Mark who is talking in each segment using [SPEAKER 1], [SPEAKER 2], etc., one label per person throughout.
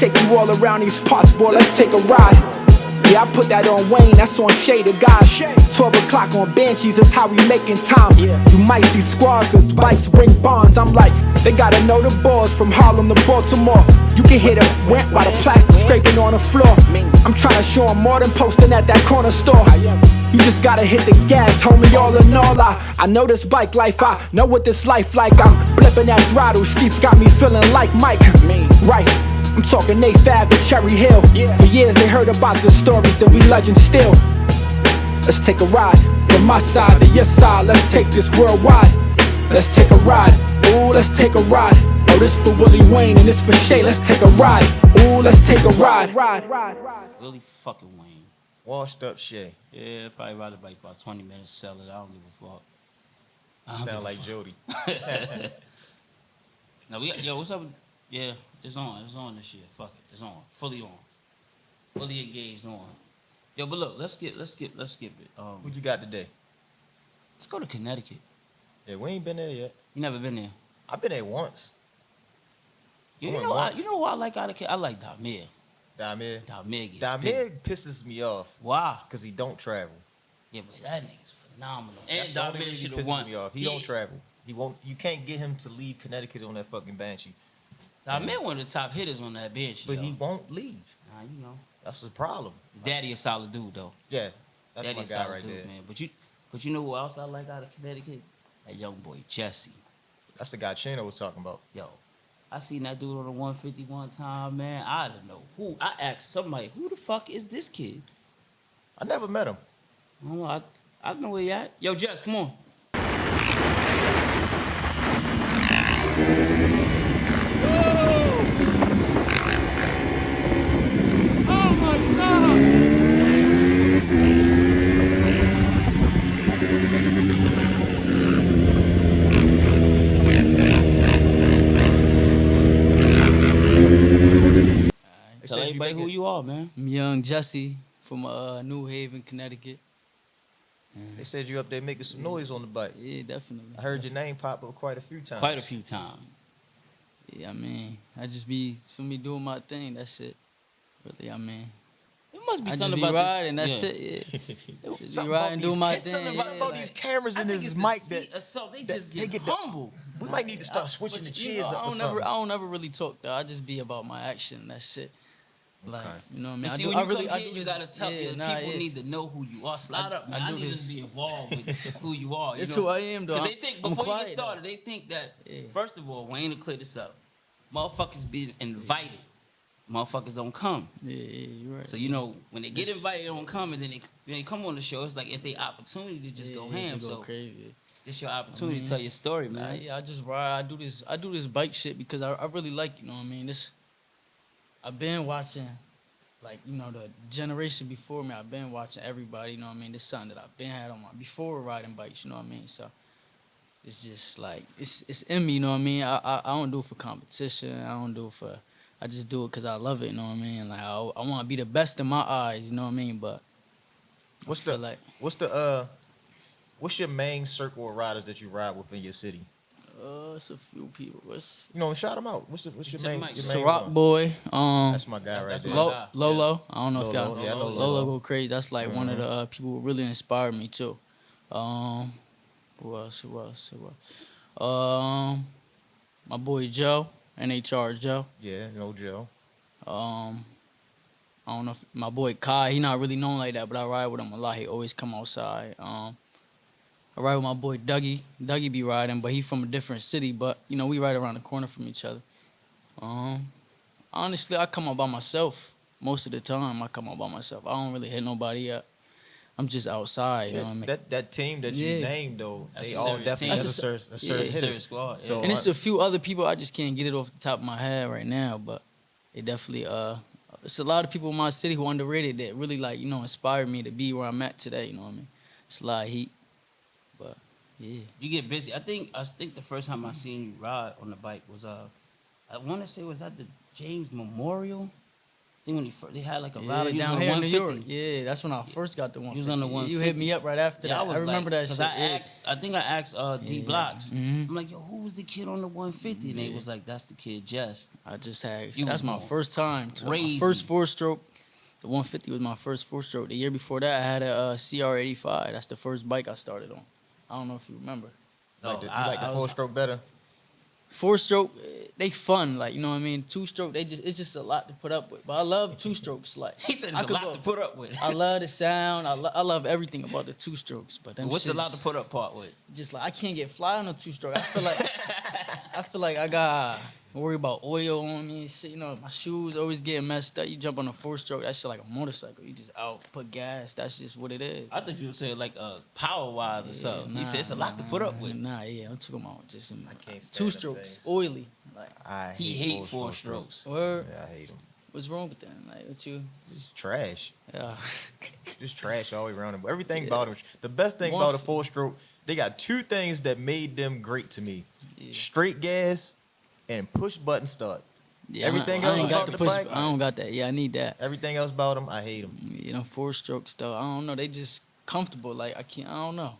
[SPEAKER 1] take you all around these parts, boy, let's take a ride. Yeah, I put that on Wayne, that's on Shade of God. 12 o'clock on Banshees, that's how we making time. You might see squad, cause bikes bring bonds. I'm like, they gotta know the boys from Harlem to Baltimore. You can hear the went by the plastic scraping on the floor. I'm trying to show them more than posting at that corner store. You just gotta hit the gas, homie, all in all. I know this bike life, I know what this life like. I'm flipping that throttle, streets got me feeling like Mike. Right, I'm talking Nate Fab to Cherry Hill. For years they heard about the stories and we legends still. Let's take a ride, from my side to your side. Let's take this worldwide. Let's take a ride, ooh, let's take a ride. Oh, this for Willie Wayne and this for Shay. Let's take a ride, ooh, let's take a ride.
[SPEAKER 2] Really fucking Wayne.
[SPEAKER 3] Washed up Shay.
[SPEAKER 2] Yeah, probably ride it like about 20 minutes, sell it. I don't give a fuck.
[SPEAKER 3] Sound like Jody.
[SPEAKER 2] No, yo, what's up? Yeah, it's on this year. Fuck it, it's on, fully engaged on. Yo, but look, let's skip it.
[SPEAKER 3] What you got today?
[SPEAKER 2] Let's go to Connecticut.
[SPEAKER 3] Yeah, we ain't been there yet.
[SPEAKER 2] You never been there?
[SPEAKER 3] I've been there once.
[SPEAKER 2] You know what I like out of Connecticut? I like Damir.
[SPEAKER 3] Damir
[SPEAKER 2] gets big.
[SPEAKER 3] pisses me off.
[SPEAKER 2] Why?
[SPEAKER 3] Because he don't travel.
[SPEAKER 2] Yeah, but that nigga's phenomenal.
[SPEAKER 3] That's
[SPEAKER 2] And
[SPEAKER 3] the only
[SPEAKER 2] Damir
[SPEAKER 3] reason
[SPEAKER 2] should
[SPEAKER 3] he
[SPEAKER 2] have
[SPEAKER 3] pisses
[SPEAKER 2] won.
[SPEAKER 3] me off. He don't travel. He won't. You can't get him to leave Connecticut on that fucking Banshee.
[SPEAKER 2] Damir one of the top hitters on that bench.
[SPEAKER 3] But he won't leave.
[SPEAKER 2] You know.
[SPEAKER 3] That's the problem.
[SPEAKER 2] His daddy a solid dude though.
[SPEAKER 3] Yeah, that's
[SPEAKER 2] Daddy
[SPEAKER 3] my
[SPEAKER 2] a
[SPEAKER 3] guy
[SPEAKER 2] solid
[SPEAKER 3] right
[SPEAKER 2] dude,
[SPEAKER 3] there.
[SPEAKER 2] man. But you know who else I like out of Connecticut? That young boy Jessie.
[SPEAKER 3] That's the guy Chino was talking about.
[SPEAKER 2] Yo, I seen that dude on the 150 one time, man. I don't know who. I asked somebody, who the fuck is this kid?
[SPEAKER 3] I never met him.
[SPEAKER 2] I don't know. I know where he at. Yo, Jess, come on.
[SPEAKER 4] Oh my God!
[SPEAKER 2] Tell everybody who you are, man.
[SPEAKER 5] I'm young Jessie from New Haven, Connecticut.
[SPEAKER 3] They said you up there making some noise on the bike.
[SPEAKER 5] Yeah, definitely.
[SPEAKER 3] I heard your name pop up quite a few times.
[SPEAKER 2] Quite a few times.
[SPEAKER 5] Yeah, I mean, I just be, for me, doing my thing. That's it. Really, I mean.
[SPEAKER 2] It must be
[SPEAKER 5] I
[SPEAKER 2] something
[SPEAKER 5] just be
[SPEAKER 2] about
[SPEAKER 5] riding,
[SPEAKER 2] this.
[SPEAKER 5] that's it, yeah. Just be
[SPEAKER 3] Something
[SPEAKER 5] riding, doing my thing.
[SPEAKER 3] Something about these cameras in this mic that
[SPEAKER 2] they just get humble.
[SPEAKER 3] We might need to start switching the chairs up or something.
[SPEAKER 5] I don't ever really talk though. I just be about my action. That's it. Like, you know what I mean?
[SPEAKER 2] And see, when you come here, you gotta tell people need to know who you are. Slide up, man. I need to be involved with who you are.
[SPEAKER 5] It's who I am, though.
[SPEAKER 2] Because they think, before you get started, they think that, first of all, Wayne to clear this up, motherfuckers be invited. Motherfuckers don't come.
[SPEAKER 5] Yeah, you're right.
[SPEAKER 2] So, you know, when they get invited, they don't come, and then they come on the show, it's like it's their opportunity to just go ham.
[SPEAKER 5] Go
[SPEAKER 2] so
[SPEAKER 5] crazy.
[SPEAKER 2] It's your opportunity to tell your story, man.
[SPEAKER 5] Yeah, I just ride. I do this bike shit because I really like, you know what I mean? I've been watching, like, you know, the generation before me. I've been watching everybody, you know what I mean? This is something that I've been had on before riding bikes, you know what I mean? So it's just like, it's in me, you know what I mean? I don't do it for competition. I just do it because I love it, you know what I mean? Like, I want to be the best in my eyes, you know what I mean? But
[SPEAKER 3] what's your main circle of riders that you ride with in your city?
[SPEAKER 5] It's a few people.
[SPEAKER 3] Shout them out. What's your main?
[SPEAKER 5] Rock Boy.
[SPEAKER 3] That's my guy right there.
[SPEAKER 5] Lolo. I don't know if y'all.
[SPEAKER 3] Yeah, I know
[SPEAKER 5] Lolo go crazy. That's like one of the people who really inspired me too. Who else? My boy Joe, NHR Joe.
[SPEAKER 3] Yeah, no Joe.
[SPEAKER 5] I don't know if my boy Kai. He not really known like that, but I ride with him a lot. He always come outside. I ride with my boy Dougie. Dougie be riding, but he from a different city. But, you know, we ride around the corner from each other. Honestly, I come out by myself. Most of the time, I come out by myself. I don't really hit nobody up. I'm just outside, you know what I mean?
[SPEAKER 3] That team that you named, though, they all definitely have a serious
[SPEAKER 2] squad. Yeah.
[SPEAKER 3] So,
[SPEAKER 5] and it's a few other people. I just can't get it off the top of my head right now. But it definitely, it's a lot of people in my city who are underrated that really, like, you know, inspired me to be where I'm at today, you know what I mean? It's a lot of heat. But yeah,
[SPEAKER 2] you get busy. I think the first time I seen you ride on the bike was I want to say was at the James Memorial. I think when they had like a rider
[SPEAKER 5] down here in New York. Yeah, that's when I first got the 150.
[SPEAKER 2] You was on the 150.
[SPEAKER 5] You hit me up right after that. I remember that shit.
[SPEAKER 2] I think I asked D Blocks. I'm like, yo, who was the kid on the 150? And they was like, that's the kid, Jess.
[SPEAKER 5] I just had.
[SPEAKER 2] You
[SPEAKER 5] That's
[SPEAKER 2] was
[SPEAKER 5] my
[SPEAKER 2] going
[SPEAKER 5] first time.
[SPEAKER 2] crazy.
[SPEAKER 5] My first 4-stroke. The 150 was my first 4-stroke. The year before that, I had a CR85. That's the first bike I started on. I don't know if you remember.
[SPEAKER 3] You like
[SPEAKER 2] I
[SPEAKER 3] the
[SPEAKER 2] was-
[SPEAKER 3] 4-stroke better?
[SPEAKER 5] 4-stroke, they fun, like, you know what I mean. 2-stroke, it's just a lot to put up with. But I love 2-strokes, like.
[SPEAKER 2] He said
[SPEAKER 5] I
[SPEAKER 2] it's a
[SPEAKER 5] could
[SPEAKER 2] lot
[SPEAKER 5] go-
[SPEAKER 2] to put up with.
[SPEAKER 5] I love the sound. I love everything about the 2-strokes. But them
[SPEAKER 2] What's the
[SPEAKER 5] shits,
[SPEAKER 2] lot to put up part with?
[SPEAKER 5] just like I can't get fly on a 2-stroke. I feel like I got worry about oil on me and shit. You know, my shoes always getting messed up. You jump on a 4-stroke, that shit like a motorcycle. You just out, put gas. That's just what it is.
[SPEAKER 2] I thought you were saying like power wise or something. He said it's a lot to put up with.
[SPEAKER 5] Nah, yeah, I'm talking about just some
[SPEAKER 3] can't stand them
[SPEAKER 5] 2-strokes,
[SPEAKER 3] things.
[SPEAKER 5] oily. Like,
[SPEAKER 3] I
[SPEAKER 2] He hate 4-strokes.
[SPEAKER 5] word.
[SPEAKER 3] Yeah, I hate them.
[SPEAKER 5] What's wrong with them? Like, what you?
[SPEAKER 3] Just trash.
[SPEAKER 5] Yeah.
[SPEAKER 3] Just trash all the way around. Everything
[SPEAKER 5] Yeah.
[SPEAKER 3] about them. The best thing
[SPEAKER 5] One
[SPEAKER 3] about a
[SPEAKER 5] f-
[SPEAKER 3] 4-stroke, they got two things that made them great to me:
[SPEAKER 5] Yeah.
[SPEAKER 3] straight gas and push button start.
[SPEAKER 5] Yeah,
[SPEAKER 3] Everything
[SPEAKER 5] I
[SPEAKER 3] else
[SPEAKER 5] ain't got
[SPEAKER 3] about
[SPEAKER 5] the
[SPEAKER 3] the
[SPEAKER 5] push.
[SPEAKER 3] bike?
[SPEAKER 5] I don't got that. Yeah, I need that.
[SPEAKER 3] Everything else about them, I hate them.
[SPEAKER 5] You know, 4-strokes though. I don't know. They just comfortable. Like I don't know.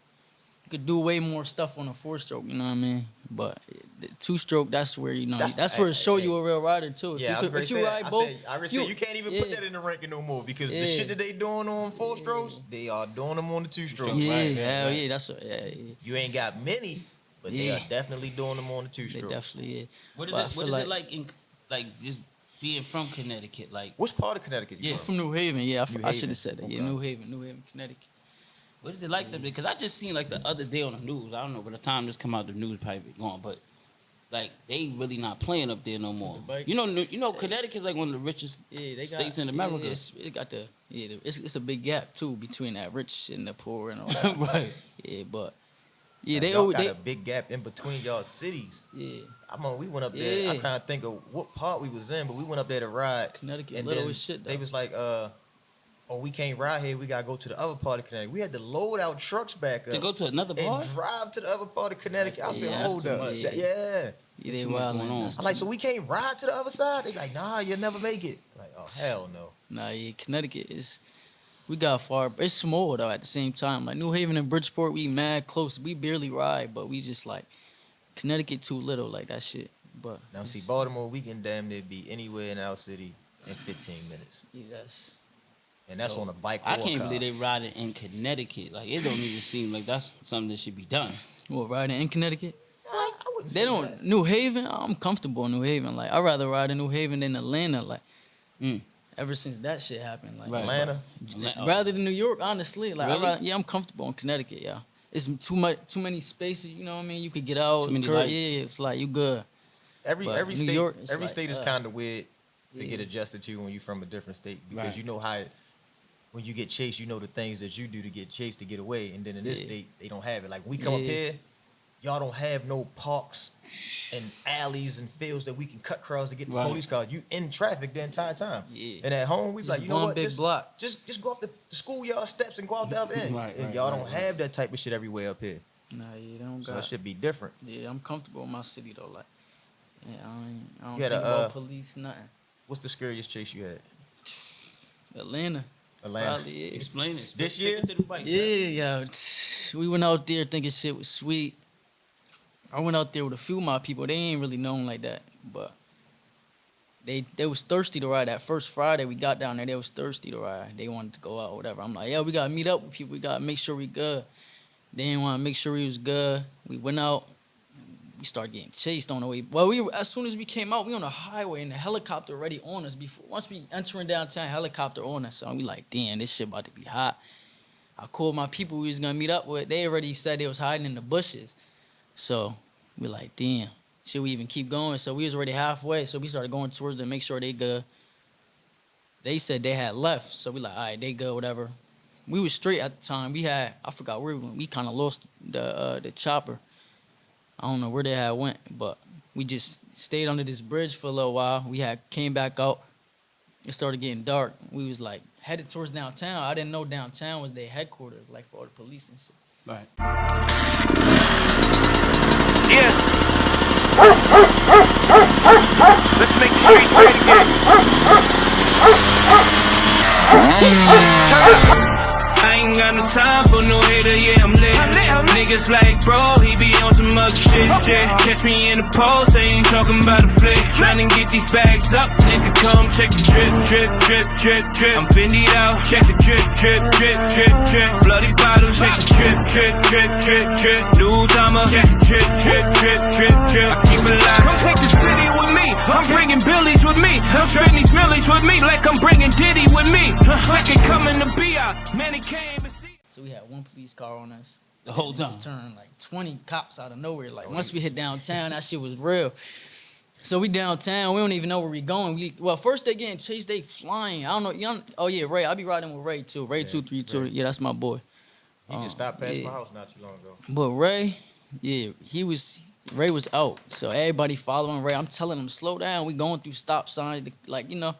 [SPEAKER 5] You could do way more stuff on a 4-stroke. You know what I mean? But the 2-stroke, that's where you know. That's where it show you a real rider too.
[SPEAKER 3] Yeah,
[SPEAKER 5] if you ride both,
[SPEAKER 3] I
[SPEAKER 5] if you-
[SPEAKER 3] said you can't even
[SPEAKER 5] yeah.
[SPEAKER 3] put that in the ranking no more because the
[SPEAKER 5] Yeah.
[SPEAKER 3] shit that they doing on 4-strokes, they are doing them on the 2-strokes.
[SPEAKER 5] Yeah,
[SPEAKER 2] Right,
[SPEAKER 5] hell
[SPEAKER 2] right.
[SPEAKER 5] yeah. That's what. Yeah, yeah.
[SPEAKER 3] You ain't got many, but they
[SPEAKER 5] Yeah.
[SPEAKER 3] are definitely doing them on the
[SPEAKER 5] They
[SPEAKER 3] 2-strokes.
[SPEAKER 5] definitely. Yeah.
[SPEAKER 2] What is
[SPEAKER 5] But I
[SPEAKER 2] it?
[SPEAKER 5] feel
[SPEAKER 2] What is it like in like just being from Connecticut? Like
[SPEAKER 3] Which part of Connecticut you
[SPEAKER 2] Yeah.
[SPEAKER 3] from?
[SPEAKER 5] From New Haven. Yeah,
[SPEAKER 3] New
[SPEAKER 5] I should
[SPEAKER 3] Haven.
[SPEAKER 5] have said that. Yeah,
[SPEAKER 3] Okay.
[SPEAKER 5] New Haven, Connecticut.
[SPEAKER 2] what is it like them? Because I just seen like the other day on the news. I don't know by the time this come out, the news probably be gone, but. Like they really not playing up there no more.
[SPEAKER 5] The bikes?
[SPEAKER 2] You know, Connecticut's like one of the richest
[SPEAKER 5] Yeah, they
[SPEAKER 2] states
[SPEAKER 5] got,
[SPEAKER 2] in America.
[SPEAKER 5] Yeah, it got the it's a big gap too between that rich and the poor and all that.
[SPEAKER 2] right.
[SPEAKER 5] Yeah, but yeah, they
[SPEAKER 3] y'all
[SPEAKER 5] always
[SPEAKER 3] got
[SPEAKER 5] they
[SPEAKER 3] a big gap in between y'all cities.
[SPEAKER 5] yeah.
[SPEAKER 3] We went up there. I
[SPEAKER 5] Yeah.
[SPEAKER 3] kind of think of what part we was in, but we went up there to ride.
[SPEAKER 5] Connecticut
[SPEAKER 3] And
[SPEAKER 5] little
[SPEAKER 3] then
[SPEAKER 5] as shit though.
[SPEAKER 3] they was like, oh, we can't ride here. We gotta go to the other part of Connecticut. We had to load our trucks back up
[SPEAKER 2] To go to another
[SPEAKER 3] and
[SPEAKER 2] bar.
[SPEAKER 3] drive to the other part of Connecticut. I said,
[SPEAKER 5] Yeah,
[SPEAKER 3] hold
[SPEAKER 2] that's
[SPEAKER 3] up,
[SPEAKER 2] too much.
[SPEAKER 3] yeah.
[SPEAKER 5] Yeah, they
[SPEAKER 2] too much
[SPEAKER 5] wild.
[SPEAKER 2] going on.
[SPEAKER 3] I'm like, so we can't ride to the other side? They like, nah, you'll never make it. Like, oh hell no.
[SPEAKER 5] Nah, yeah, Connecticut is. We got far. It's small though. At the same time, like New Haven and Bridgeport, we mad close. We barely ride, but we just like Connecticut too little, like that shit. But
[SPEAKER 3] Now see, Baltimore, we can damn near be anywhere in our city in 15 minutes,
[SPEAKER 5] yeah, that's
[SPEAKER 3] and that's
[SPEAKER 2] Yo,
[SPEAKER 3] on a bike.
[SPEAKER 2] I
[SPEAKER 3] or a
[SPEAKER 2] can't
[SPEAKER 3] car.
[SPEAKER 2] believe they riding in Connecticut. Like it don't even seem like that's something that should be done.
[SPEAKER 5] what riding in Connecticut.
[SPEAKER 3] I wouldn't
[SPEAKER 5] They
[SPEAKER 3] say
[SPEAKER 5] don't
[SPEAKER 3] that.
[SPEAKER 5] New Haven. I'm comfortable in New Haven. Like I'd rather ride in New Haven than Atlanta. Like
[SPEAKER 2] Mm.
[SPEAKER 5] ever since that shit happened. Like
[SPEAKER 2] Right.
[SPEAKER 3] Atlanta.
[SPEAKER 5] rather than New York, honestly. Like
[SPEAKER 2] Really?
[SPEAKER 5] I'm comfortable in Connecticut. Yeah, it's too many spaces. You know what I mean? You could get out.
[SPEAKER 2] Too many
[SPEAKER 5] curve-
[SPEAKER 2] lights.
[SPEAKER 5] Yeah, it's like you good.
[SPEAKER 3] Every
[SPEAKER 5] But
[SPEAKER 3] every
[SPEAKER 5] New
[SPEAKER 3] state
[SPEAKER 5] York, it's
[SPEAKER 3] every
[SPEAKER 5] like,
[SPEAKER 3] state is kind of weird to
[SPEAKER 5] yeah.
[SPEAKER 3] get adjusted to when you're from a different state because
[SPEAKER 2] Right.
[SPEAKER 3] you know how when you get chased, you know the things that you do to get chased to get away, and then in this
[SPEAKER 5] Yeah.
[SPEAKER 3] state they don't have it. Like we come up
[SPEAKER 5] Yeah.
[SPEAKER 3] here, y'all don't have no parks and alleys and fields that we can cut across to get the
[SPEAKER 2] Right.
[SPEAKER 3] police cars. You in traffic the entire time.
[SPEAKER 5] Yeah.
[SPEAKER 3] And at home we be
[SPEAKER 5] Just
[SPEAKER 3] like, you know
[SPEAKER 5] one
[SPEAKER 3] what?
[SPEAKER 5] big block.
[SPEAKER 3] Just go up the schoolyard steps and go out the other end.
[SPEAKER 2] Right,
[SPEAKER 3] and
[SPEAKER 2] right,
[SPEAKER 3] y'all
[SPEAKER 2] right,
[SPEAKER 3] don't
[SPEAKER 2] right.
[SPEAKER 3] have that type of shit everywhere up here.
[SPEAKER 5] Nah, yeah, they don't
[SPEAKER 3] So
[SPEAKER 5] got.
[SPEAKER 3] it should be different.
[SPEAKER 5] Yeah, I'm comfortable in my city though. Like, yeah, I don't
[SPEAKER 3] You had
[SPEAKER 5] think
[SPEAKER 3] a,
[SPEAKER 5] about police, nothing.
[SPEAKER 3] What's the scariest chase you had?
[SPEAKER 5] Atlanta,
[SPEAKER 3] Atlanta.
[SPEAKER 5] probably. Yeah.
[SPEAKER 2] Explain it.
[SPEAKER 3] This
[SPEAKER 2] Take
[SPEAKER 3] year?
[SPEAKER 2] it to the bike.
[SPEAKER 5] Yeah, we went out there thinking shit was sweet. I went out there with a few of my people. They ain't really known like that, but they was thirsty to ride. That first Friday we got down there, they was thirsty to ride. They wanted to go out, or whatever. I'm like, yeah, we gotta meet up with people. We gotta make sure we good. They didn't want to make sure we was good. We went out. We started getting chased on the way. Well, as soon as we came out, we on the highway and the helicopter already on us. Once we entering downtown, helicopter on us. So we like, damn, this shit about to be hot. I called my people we was gonna meet up with. They already said they was hiding in the bushes. So we like, damn, should we even keep going? So we was already halfway. So we started going towards them, make sure they good. They said they had left. So we like, all right, they good, whatever. We was straight at the time. I forgot where we went. We kind of lost the chopper. I don't know where they had went, but we just stayed under this bridge for a little while. We came back out. It started getting dark. We was like headed towards downtown. I didn't know downtown was their headquarters, like for all the police and shit.
[SPEAKER 2] Right.
[SPEAKER 6] Yeah. Let's make the streets great again. I ain't got no time for no hater, yeah, I'm lit.
[SPEAKER 7] Niggas like, bro, he be on some other shit. Catch me in the post, they ain't talking about a flick. Tryna get these bags up, nigga, come check the drip, drip, drip, drip, drip. I'm Fendi'd out, check the drip, drip, drip, drip, drip. Bloody bottles, check the drip, drip, drip, drip, drip. New timer, check the drip, drip, drip, drip, drip. I keep it live. Come take the city with me. I'm bringing Billies with me. I'm spending these millies with me like I'm bringing Diddy with me. Second coming to be out, man, he came and see.
[SPEAKER 5] So we had one police car on us.
[SPEAKER 2] The whole
[SPEAKER 5] And it
[SPEAKER 2] time.
[SPEAKER 5] just turned like 20 cops out of nowhere. Like once we hit downtown, that shit was real. So we downtown, we don't even know where we going. Well, first they getting chased, they flying. I don't know. Oh yeah, Ray. I be riding with Ray too. Ray 232. Yeah, that's my boy.
[SPEAKER 3] He just stopped past
[SPEAKER 5] yeah.
[SPEAKER 3] my house not too long ago.
[SPEAKER 5] But Ray, yeah, Ray was out. So everybody following Ray. I'm telling him, slow down. We going through stop signs. Like, you know,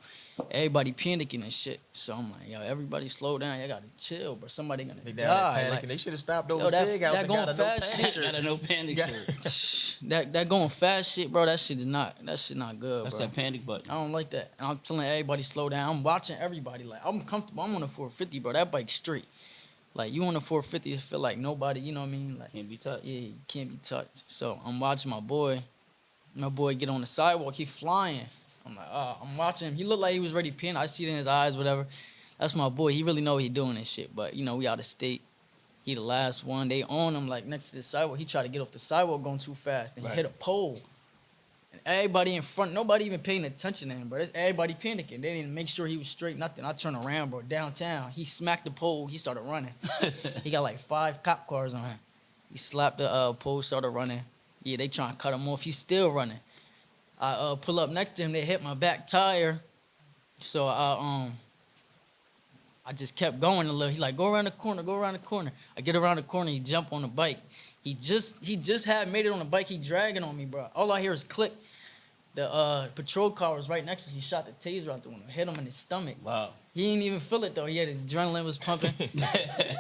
[SPEAKER 5] everybody panicking and shit. So I'm like, yo, everybody slow down. Y'all gotta chill, but somebody gonna
[SPEAKER 3] They
[SPEAKER 5] die.
[SPEAKER 3] down there panicking.
[SPEAKER 5] Like,
[SPEAKER 3] they should have stopped over
[SPEAKER 5] yo, that
[SPEAKER 3] Sig House and
[SPEAKER 5] going
[SPEAKER 3] got a no
[SPEAKER 5] fast
[SPEAKER 3] panic.
[SPEAKER 5] shit.
[SPEAKER 2] Got a no panic shirt.
[SPEAKER 5] that going fast shit, bro. That shit not good,
[SPEAKER 2] That's
[SPEAKER 5] bro.
[SPEAKER 2] that panic button.
[SPEAKER 5] I don't like that. And I'm telling everybody slow down. I'm watching everybody. Like, I'm comfortable. I'm on a 450, bro. That bike's straight. Like, you on a 450, it feel like nobody, you know what I mean? Like,
[SPEAKER 2] Can't be touched.
[SPEAKER 5] yeah, you can't be touched. So I'm watching my boy. My boy get on the sidewalk. He flying. I'm like, I'm watching him. He looked like he was ready to pin. I see it in his eyes, whatever. That's my boy. He really know what he doing and shit. But, you know, we out of state. He the last one. They on him, like, next to the sidewalk. He tried to get off the sidewalk going too fast. And he hit a pole. And everybody in front, nobody even paying attention to him, bro. Everybody panicking. They didn't make sure he was straight, nothing. I turned around, bro, downtown. He smacked the pole. He started running. He got like 5 cop cars on him. He slapped the pole, started running. Yeah, they trying to cut him off. He's still running. I pull up next to him. They hit my back tire. So I just kept going a little. He like, go around the corner, go around the corner. I get around the corner. He jump on the bike. He just had made it on the bike. He dragging on me, bro. All I hear is click. The patrol car was right next to him. He shot the taser out the window, hit him in his stomach.
[SPEAKER 2] Wow.
[SPEAKER 5] He didn't even feel it though. He had his adrenaline was pumping.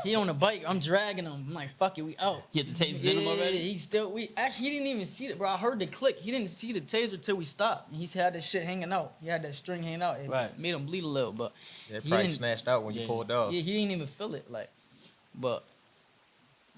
[SPEAKER 5] He on the bike. I'm dragging him. I'm like, fuck it, we out.
[SPEAKER 2] You hit the tasers in him already?
[SPEAKER 5] He still. He didn't even see it, bro. I heard the click. He didn't see the taser till we stopped. He had that shit hanging out. He had that string hanging out. It made him bleed a little, but
[SPEAKER 3] Yeah, it probably snatched out when you pulled off.
[SPEAKER 5] yeah, he didn't even feel it, like. But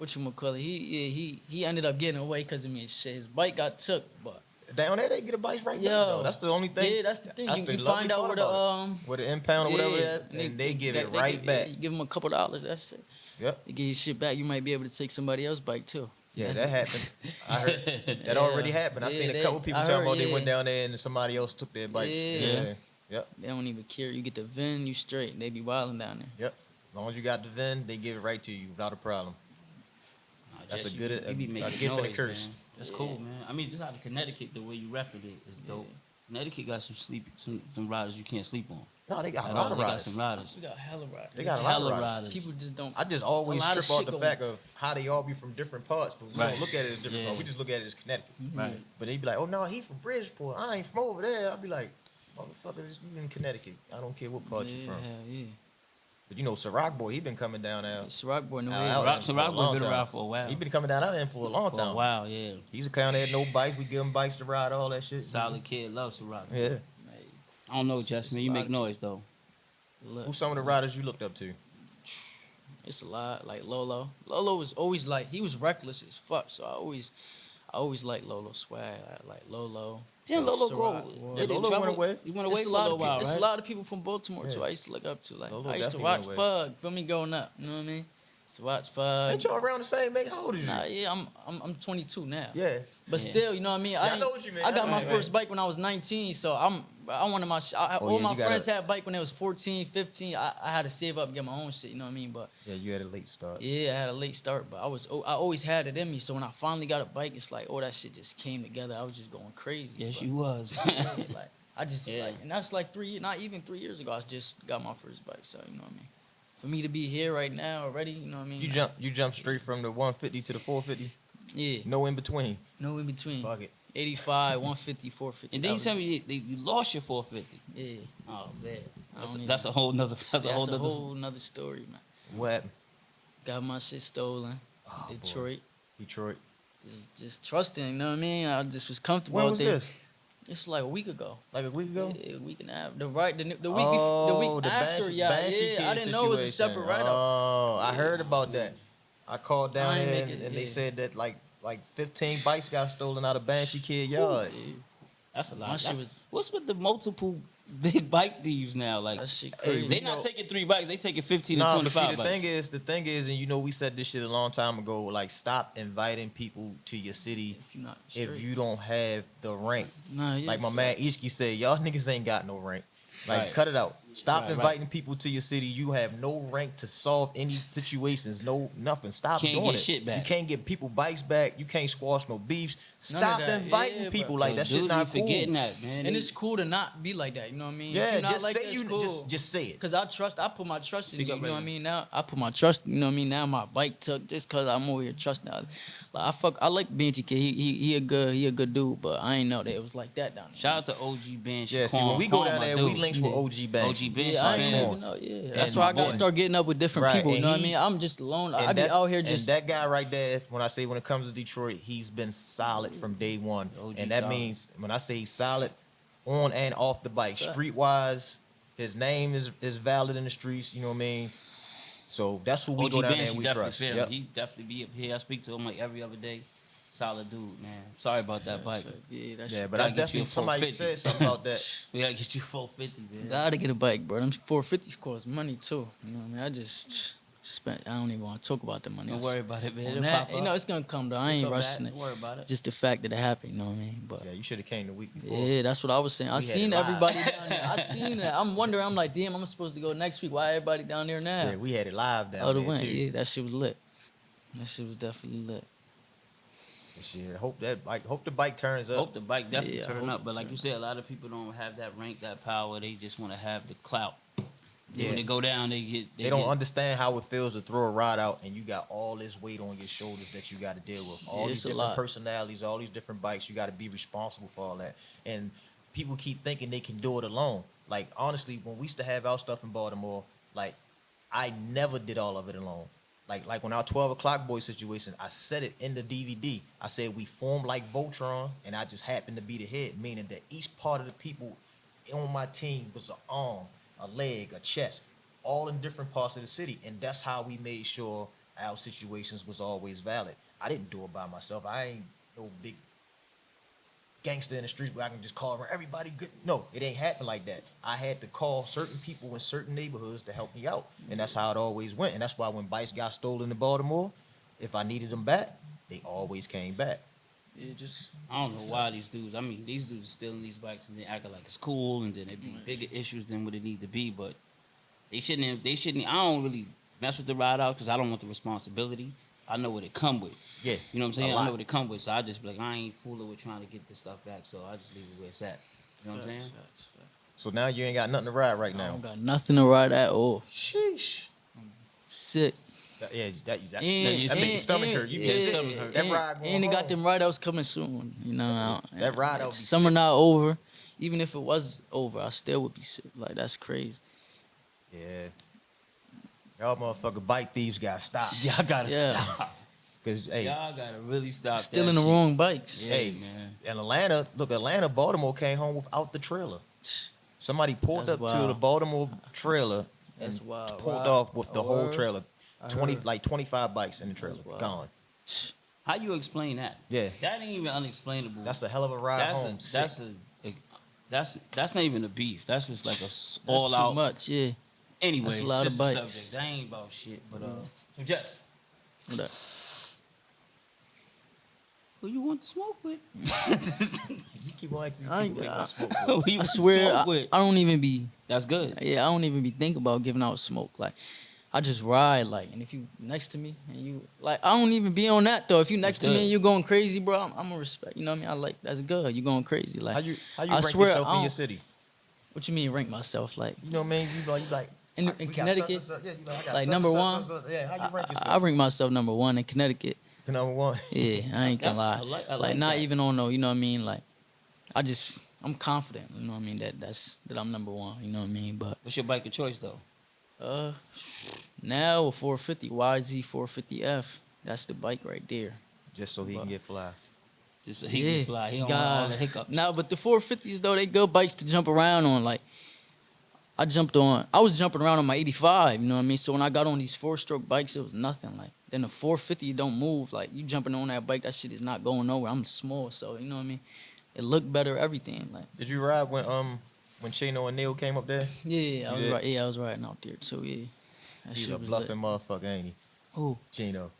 [SPEAKER 5] whatchamacallit, he ended up getting away because of me and shit. His bike got took, but.
[SPEAKER 3] Down there, they get a bike right back, though. That's the only thing.
[SPEAKER 5] Yeah, that's the thing.
[SPEAKER 3] That's
[SPEAKER 5] You
[SPEAKER 3] the
[SPEAKER 5] find out where the
[SPEAKER 3] with the impound or whatever that, and they give it right back.
[SPEAKER 5] You give them a couple $. That's it.
[SPEAKER 3] Yep.
[SPEAKER 5] They give you shit back. You might be able to take somebody else's bike too.
[SPEAKER 3] Yeah, that happened. I heard that already happened. I seen a couple people talking about they went down there and somebody else took their bikes. Yeah. Yep.
[SPEAKER 5] They don't even care. You get the VIN, you straight. They be wilding down there.
[SPEAKER 3] Yep. As long as you got the VIN, they give it right to you without a problem. That's a good a gift and a curse.
[SPEAKER 2] Man. That's cool, man. I mean, just out of Connecticut, the way you repping it is dope. Connecticut got some riders you can't sleep on.
[SPEAKER 3] No, they got a lot of
[SPEAKER 2] They got
[SPEAKER 3] riders.
[SPEAKER 2] some riders.
[SPEAKER 5] We got hella riders.
[SPEAKER 3] They got a lot of riders.
[SPEAKER 5] People just don't.
[SPEAKER 3] I just always
[SPEAKER 5] a lot of
[SPEAKER 3] trip off
[SPEAKER 5] shit
[SPEAKER 3] the
[SPEAKER 5] going.
[SPEAKER 3] fact of how they all be from different parts, but we don't look at it as different parts. We just look at it as Connecticut.
[SPEAKER 2] Right.
[SPEAKER 3] But they be like, oh, no, he from Bridgeport. I ain't from over there. I'll be like, motherfucker, you in Connecticut. I don't care what part you from.
[SPEAKER 5] Yeah.
[SPEAKER 3] But you know, Ciroc boy, he been coming down there.
[SPEAKER 5] Ciroc boy, no way.
[SPEAKER 2] Ciroc boy been around for a while.
[SPEAKER 3] He been coming down there for a long time.
[SPEAKER 2] For a while, yeah.
[SPEAKER 3] He's a clown that had no bikes. We give him bikes to ride, all that shit.
[SPEAKER 2] Solid kid, loves Ciroc.
[SPEAKER 3] Yeah.
[SPEAKER 2] I don't know, Justin. You make noise though.
[SPEAKER 5] Look,
[SPEAKER 3] Who's some of the riders you looked up to?
[SPEAKER 5] it's a lot. Like Lolo. Lolo was always like, he was reckless as fuck. So I always liked Lolo swag. I like Lolo.
[SPEAKER 2] Didn't Lolo
[SPEAKER 5] Ciroc,
[SPEAKER 2] go?
[SPEAKER 5] boy.
[SPEAKER 3] Yeah, Lolo went away.
[SPEAKER 2] You went away
[SPEAKER 5] It's
[SPEAKER 2] for a little while,
[SPEAKER 5] It's
[SPEAKER 2] right?
[SPEAKER 5] a lot of people from Baltimore too. I used to look up to. Like
[SPEAKER 3] Lolo
[SPEAKER 5] I used to
[SPEAKER 3] definitely
[SPEAKER 5] watch
[SPEAKER 3] went
[SPEAKER 5] Pug. Feel me growing up. You know what I mean? Used to watch Pug.
[SPEAKER 3] Ain't y'all around the same age? How old is you?
[SPEAKER 5] Nah, yeah, I'm 22 now.
[SPEAKER 3] Yeah.
[SPEAKER 5] But still, you know what I mean?
[SPEAKER 3] Yeah, I know what you mean.
[SPEAKER 5] I got
[SPEAKER 3] I
[SPEAKER 5] my
[SPEAKER 3] know.
[SPEAKER 5] first bike when I was 19, so I wanted my all my friends had bike when they was 14, 15. I had to save up and get my own shit, you know what I mean? But
[SPEAKER 3] Yeah, you had a late start.
[SPEAKER 5] yeah, I had a late start, but I always had it in me. So when I finally got a bike, it's like, oh, that shit just came together. I was just going crazy.
[SPEAKER 2] Yes,
[SPEAKER 5] but,
[SPEAKER 2] you was.
[SPEAKER 5] yeah, like I just like, and that's like not even 3 years ago. I just got my first bike, so you know what I mean. For me to be here right now already, you know what I mean.
[SPEAKER 3] You jump straight from the 150 to the 450.
[SPEAKER 5] Yeah,
[SPEAKER 3] No in between.
[SPEAKER 5] no in between.
[SPEAKER 3] Fuck it.
[SPEAKER 5] 85, 150, 450.
[SPEAKER 2] And then you tell me you lost your 450.
[SPEAKER 5] Yeah.
[SPEAKER 2] Oh man,
[SPEAKER 5] I don't
[SPEAKER 2] that's a whole nother. That's a whole nother.
[SPEAKER 5] story, man.
[SPEAKER 3] What happened?
[SPEAKER 5] Got my shit stolen.
[SPEAKER 3] Oh, boy.
[SPEAKER 5] Detroit.
[SPEAKER 3] Detroit.
[SPEAKER 5] Just trusting, you know what I mean? I just was comfortable
[SPEAKER 3] When
[SPEAKER 5] out
[SPEAKER 3] was
[SPEAKER 5] there.
[SPEAKER 3] this?
[SPEAKER 5] It's like a week ago.
[SPEAKER 3] Like a week ago?
[SPEAKER 5] Yeah, a week and a half. The week the
[SPEAKER 3] Oh,
[SPEAKER 5] week
[SPEAKER 3] the
[SPEAKER 5] after,
[SPEAKER 3] Banshee
[SPEAKER 5] yeah.
[SPEAKER 3] Kid
[SPEAKER 5] I didn't know it was a
[SPEAKER 3] situation.
[SPEAKER 5] separate write-up.
[SPEAKER 3] Oh, I heard about that. I called down
[SPEAKER 5] I ain't
[SPEAKER 3] there and,
[SPEAKER 5] making-
[SPEAKER 3] and they
[SPEAKER 5] yeah.
[SPEAKER 3] said that like 15 bikes got stolen out of Banshee Kid yard.
[SPEAKER 5] Yeah,
[SPEAKER 2] That's a lot.
[SPEAKER 5] My shit
[SPEAKER 2] That-
[SPEAKER 5] was-
[SPEAKER 2] What's with the multiple big bike thieves now? Like
[SPEAKER 5] that shit
[SPEAKER 3] Hey,
[SPEAKER 5] crazy.
[SPEAKER 2] they
[SPEAKER 3] you
[SPEAKER 2] not
[SPEAKER 3] know-
[SPEAKER 2] taking 3 bikes, they taking 15
[SPEAKER 3] No,
[SPEAKER 2] to
[SPEAKER 3] but
[SPEAKER 2] 25
[SPEAKER 3] see,
[SPEAKER 2] bikes.
[SPEAKER 3] the thing is, and you know, we said this shit a long time ago. Like, stop inviting people to your city
[SPEAKER 5] if you're not
[SPEAKER 3] if
[SPEAKER 5] straight.
[SPEAKER 3] you don't have the rank.
[SPEAKER 5] Nah, yeah.
[SPEAKER 3] Like my man Ishki said, y'all niggas ain't got no rank. Like,
[SPEAKER 2] Right.
[SPEAKER 3] cut it out. Stop
[SPEAKER 2] Right,
[SPEAKER 3] inviting people to your city. You have no rank to solve any situations. No nothing. Stop
[SPEAKER 2] Can't
[SPEAKER 3] doing
[SPEAKER 2] get
[SPEAKER 3] it.
[SPEAKER 2] shit back.
[SPEAKER 3] You can't get people bikes back. You can't squash no beefs.
[SPEAKER 5] None of
[SPEAKER 3] Stop
[SPEAKER 5] that.
[SPEAKER 3] inviting
[SPEAKER 5] Yeah,
[SPEAKER 3] people.
[SPEAKER 5] bro.
[SPEAKER 3] Like
[SPEAKER 2] Yo,
[SPEAKER 3] that shit
[SPEAKER 2] dudes
[SPEAKER 3] not
[SPEAKER 2] be
[SPEAKER 3] cool.
[SPEAKER 2] forgetting that, man.
[SPEAKER 5] And
[SPEAKER 2] They-
[SPEAKER 5] it's cool to not be like that. You know what I mean? If
[SPEAKER 3] Yeah,
[SPEAKER 5] you're not
[SPEAKER 3] just
[SPEAKER 5] like
[SPEAKER 3] say
[SPEAKER 5] that,
[SPEAKER 3] you
[SPEAKER 5] it's cool.
[SPEAKER 3] just say it.
[SPEAKER 5] Cause I put my trust in
[SPEAKER 2] Speak
[SPEAKER 5] you.
[SPEAKER 2] up,
[SPEAKER 5] You know what I
[SPEAKER 2] baby.
[SPEAKER 5] mean? Now I put my trust. You know what I mean? Now my bike took just cause I'm over here trusting. Like I like Benji Kid. He a good dude, but I ain't know that it was like that down there.
[SPEAKER 2] Shout out to OG Ben.
[SPEAKER 3] Yeah, see, when we go down there, we links with OG Bank.
[SPEAKER 2] OG Ben.
[SPEAKER 5] Yeah, I
[SPEAKER 2] Sean
[SPEAKER 5] ain't
[SPEAKER 2] Corn.
[SPEAKER 5] even know. Yeah, that's
[SPEAKER 3] And
[SPEAKER 5] why I
[SPEAKER 3] my
[SPEAKER 5] gotta
[SPEAKER 3] boy.
[SPEAKER 5] start getting up with different
[SPEAKER 3] Right,
[SPEAKER 5] people. You
[SPEAKER 3] and
[SPEAKER 5] know what I
[SPEAKER 3] he-
[SPEAKER 5] mean? I'm just alone. I
[SPEAKER 3] And
[SPEAKER 5] be
[SPEAKER 3] that's-
[SPEAKER 5] out here just.
[SPEAKER 3] and that guy right there, when I say when it comes to Detroit, he's been solid from day one.
[SPEAKER 2] OG
[SPEAKER 3] And that
[SPEAKER 2] solid.
[SPEAKER 3] means when I say he's solid on and off the bike, streetwise, his name is valid in the streets, you know what I mean? So that's who we go
[SPEAKER 2] OG
[SPEAKER 3] down
[SPEAKER 2] Ben,
[SPEAKER 3] there
[SPEAKER 2] he
[SPEAKER 3] and we
[SPEAKER 2] definitely
[SPEAKER 3] trust.
[SPEAKER 2] feel
[SPEAKER 3] Yep.
[SPEAKER 2] He definitely be up here. I speak to him like every other day. Solid dude, man. Sorry about that bike.
[SPEAKER 5] Yeah, that's
[SPEAKER 3] Yeah, but
[SPEAKER 2] Gotta
[SPEAKER 3] I
[SPEAKER 2] get you
[SPEAKER 3] definitely
[SPEAKER 2] a
[SPEAKER 3] somebody
[SPEAKER 2] 450.
[SPEAKER 3] said something about that.
[SPEAKER 2] We gotta get you 450, man.
[SPEAKER 5] gotta get a bike, bro. Them 450s cost money too. You know what I mean? I just spent. I don't even want to talk about the money.
[SPEAKER 2] Don't worry about it, man.
[SPEAKER 5] On
[SPEAKER 2] It'll
[SPEAKER 5] that,
[SPEAKER 2] pop
[SPEAKER 5] you know,
[SPEAKER 2] up.
[SPEAKER 5] it's gonna come though. I
[SPEAKER 2] It'll
[SPEAKER 5] ain't
[SPEAKER 2] come
[SPEAKER 5] rushing
[SPEAKER 2] back.
[SPEAKER 5] it.
[SPEAKER 2] Don't worry about it.
[SPEAKER 5] Just the fact that it happened. You know what I mean? But
[SPEAKER 3] Yeah, you should have came the week before.
[SPEAKER 5] yeah, that's what I was saying. I
[SPEAKER 3] We had
[SPEAKER 5] seen
[SPEAKER 3] it live.
[SPEAKER 5] everybody down there. I seen that. I'm wondering. I'm like, damn, I'm supposed to go next week. Why everybody down there now?
[SPEAKER 3] Yeah, we had it live down
[SPEAKER 5] Oh, the
[SPEAKER 3] there
[SPEAKER 5] win.
[SPEAKER 3] too.
[SPEAKER 5] Yeah, that shit was lit. That shit was definitely lit.
[SPEAKER 3] Shit, hope the bike turns up.
[SPEAKER 2] Hope the bike definitely
[SPEAKER 5] Yeah, I
[SPEAKER 2] turn
[SPEAKER 5] hope
[SPEAKER 2] up.
[SPEAKER 5] it
[SPEAKER 2] But like
[SPEAKER 5] turn
[SPEAKER 2] you said, a lot of people don't have that rank, that power. They just want to have the clout.
[SPEAKER 3] Yeah.
[SPEAKER 2] When they go down, they get.
[SPEAKER 3] They don't understand how it feels to throw a ride out and you got all this weight on your shoulders that you got to deal with. All
[SPEAKER 5] Yeah,
[SPEAKER 3] these
[SPEAKER 5] it's a
[SPEAKER 3] different
[SPEAKER 5] lot.
[SPEAKER 3] personalities, all these different bikes, you got to be responsible for all that. And people keep thinking they can do it alone. Like, honestly, when we used to have our stuff in Baltimore, like, I never did all of it alone. Like when our 12 o'clock boy situation, I said it in the DVD. I said we formed like Voltron, and I just happened to be the head, meaning that each part of the people on my team was an arm, a leg, a chest, all in different parts of the city. And that's how we made sure our situations was always valid. I didn't do it by myself. I ain't no big gangster in the streets where I can just call around everybody good. No, it ain't happen like that. I had to call certain people in certain neighborhoods to help me out. And that's how it always went. And that's why when bikes got stolen in Baltimore, if I needed them back, they always came back.
[SPEAKER 5] Yeah, just
[SPEAKER 2] I don't know why these dudes. I mean, these dudes are stealing these bikes and they acting like it's cool, and then it be bigger issues than what it need to be. But they shouldn't. They shouldn't. I don't really mess with the ride out because I don't want the responsibility. I know what it come with.
[SPEAKER 3] Yeah.
[SPEAKER 2] You know what I'm saying?
[SPEAKER 3] a
[SPEAKER 2] I
[SPEAKER 3] lot.
[SPEAKER 2] know what it come with. So I just be like, I ain't fooling with trying to get this stuff back. So I just leave it where it's at. You know what I'm saying?
[SPEAKER 5] Facts.
[SPEAKER 3] So now you ain't got nothing to ride right
[SPEAKER 5] I
[SPEAKER 3] now.
[SPEAKER 5] don't got nothing to ride at all.
[SPEAKER 3] Sheesh.
[SPEAKER 5] Sick.
[SPEAKER 3] Yeah, that
[SPEAKER 2] Yeah, you
[SPEAKER 3] that
[SPEAKER 2] see-
[SPEAKER 3] make your stomach hurt. You
[SPEAKER 2] yeah,
[SPEAKER 3] get sick.
[SPEAKER 2] stomach hurt.
[SPEAKER 3] That ride going
[SPEAKER 5] And they got
[SPEAKER 3] home.
[SPEAKER 5] them ride outs coming soon. You know,
[SPEAKER 3] That ride out be
[SPEAKER 5] summer
[SPEAKER 3] sick.
[SPEAKER 5] not over. Even if it was over, I still would be sick. Like that's crazy.
[SPEAKER 3] Yeah. Y'all motherfucker bike thieves got stopped.
[SPEAKER 2] Y'all gotta
[SPEAKER 5] Yeah.
[SPEAKER 2] stop.
[SPEAKER 3] Cause hey,
[SPEAKER 2] Y'all gotta really stop.
[SPEAKER 5] Still
[SPEAKER 2] that
[SPEAKER 5] in the
[SPEAKER 2] shit.
[SPEAKER 5] wrong bikes.
[SPEAKER 2] Yeah,
[SPEAKER 3] hey,
[SPEAKER 2] man.
[SPEAKER 3] in Atlanta, Baltimore came home without the trailer. Somebody pulled
[SPEAKER 5] That's
[SPEAKER 3] up to the
[SPEAKER 5] wild.
[SPEAKER 3] Baltimore trailer
[SPEAKER 5] That's
[SPEAKER 3] and
[SPEAKER 5] wild.
[SPEAKER 3] pulled
[SPEAKER 5] Right.
[SPEAKER 3] off with the
[SPEAKER 5] A
[SPEAKER 3] whole
[SPEAKER 5] word.
[SPEAKER 3] trailer.
[SPEAKER 5] I
[SPEAKER 3] 25 bikes in the trailer.
[SPEAKER 5] That's wild.
[SPEAKER 3] Gone.
[SPEAKER 2] How you explain that?
[SPEAKER 3] Yeah.
[SPEAKER 2] That ain't even unexplainable.
[SPEAKER 3] That's a hell of a ride home.
[SPEAKER 2] That's not even a beef. That's just like a
[SPEAKER 5] That's
[SPEAKER 2] all
[SPEAKER 5] too
[SPEAKER 2] out.
[SPEAKER 5] much. Yeah.
[SPEAKER 2] Anyway,
[SPEAKER 5] That's a lot of
[SPEAKER 2] sister
[SPEAKER 5] bikes.
[SPEAKER 2] subject. That ain't about shit. But so Jess,
[SPEAKER 5] What up?
[SPEAKER 2] who you want to smoke with?
[SPEAKER 3] You keep on asking
[SPEAKER 5] I
[SPEAKER 3] people
[SPEAKER 5] ain't-
[SPEAKER 3] they want smoke.
[SPEAKER 2] Who you
[SPEAKER 5] I
[SPEAKER 2] want to
[SPEAKER 5] swear,
[SPEAKER 2] smoke with?
[SPEAKER 5] I don't even be.
[SPEAKER 2] That's good.
[SPEAKER 5] Yeah, I don't even be thinking about giving out smoke. Like, I just ride. Like, and if you next to me and you like, I don't even be on that though. If you next
[SPEAKER 2] That's
[SPEAKER 5] to me
[SPEAKER 2] good.
[SPEAKER 5] and you going crazy, bro, I'm gonna respect. You know what I mean? I like that's good. You going crazy? Like,
[SPEAKER 3] How you
[SPEAKER 5] I
[SPEAKER 3] rank
[SPEAKER 5] swear,
[SPEAKER 3] yourself
[SPEAKER 5] I
[SPEAKER 3] in your
[SPEAKER 5] don't-
[SPEAKER 3] city?
[SPEAKER 5] what you mean rank myself? Like,
[SPEAKER 3] You know what I mean? You like
[SPEAKER 5] in
[SPEAKER 3] we got
[SPEAKER 5] Connecticut,
[SPEAKER 3] such and such. Yeah, you know, I got
[SPEAKER 5] like
[SPEAKER 3] such
[SPEAKER 5] number
[SPEAKER 3] and such
[SPEAKER 5] one.
[SPEAKER 3] and such. Yeah, how you rank yourself?
[SPEAKER 5] I rank myself number one in Connecticut.
[SPEAKER 3] Number one.
[SPEAKER 5] Yeah, I ain't gonna lie.
[SPEAKER 2] That's- I
[SPEAKER 5] like,
[SPEAKER 2] like
[SPEAKER 5] not
[SPEAKER 2] that.
[SPEAKER 5] even on no. You know what I mean? Like, I'm confident. You know what I mean? That I'm number one. You know what I mean? But
[SPEAKER 2] What's your bike of choice though?
[SPEAKER 5] now a 450 YZ 450F. That's the bike right there.
[SPEAKER 3] Just so he can get fly.
[SPEAKER 2] Just so he can fly. He don't want all the hiccups.
[SPEAKER 5] No, but the 450s though, they good bikes to jump around on. Like I was jumping around on my 85. You know what I mean? So when I got on these 4-stroke bikes, it was nothing. Like Then the 450 don't move. Like you jumping on that bike, that shit is not going nowhere. I'm small, so you know what I mean. It looked better, everything. Like
[SPEAKER 3] Did you ride when Chino and Neil came up there?
[SPEAKER 5] yeah, I was
[SPEAKER 3] did?
[SPEAKER 5] right. Yeah, I was riding out there too. Yeah, that
[SPEAKER 3] He's
[SPEAKER 5] shit
[SPEAKER 3] a
[SPEAKER 5] was
[SPEAKER 3] bluffing
[SPEAKER 5] lit.
[SPEAKER 3] motherfucker, ain't he?
[SPEAKER 5] Who?
[SPEAKER 3] Chino.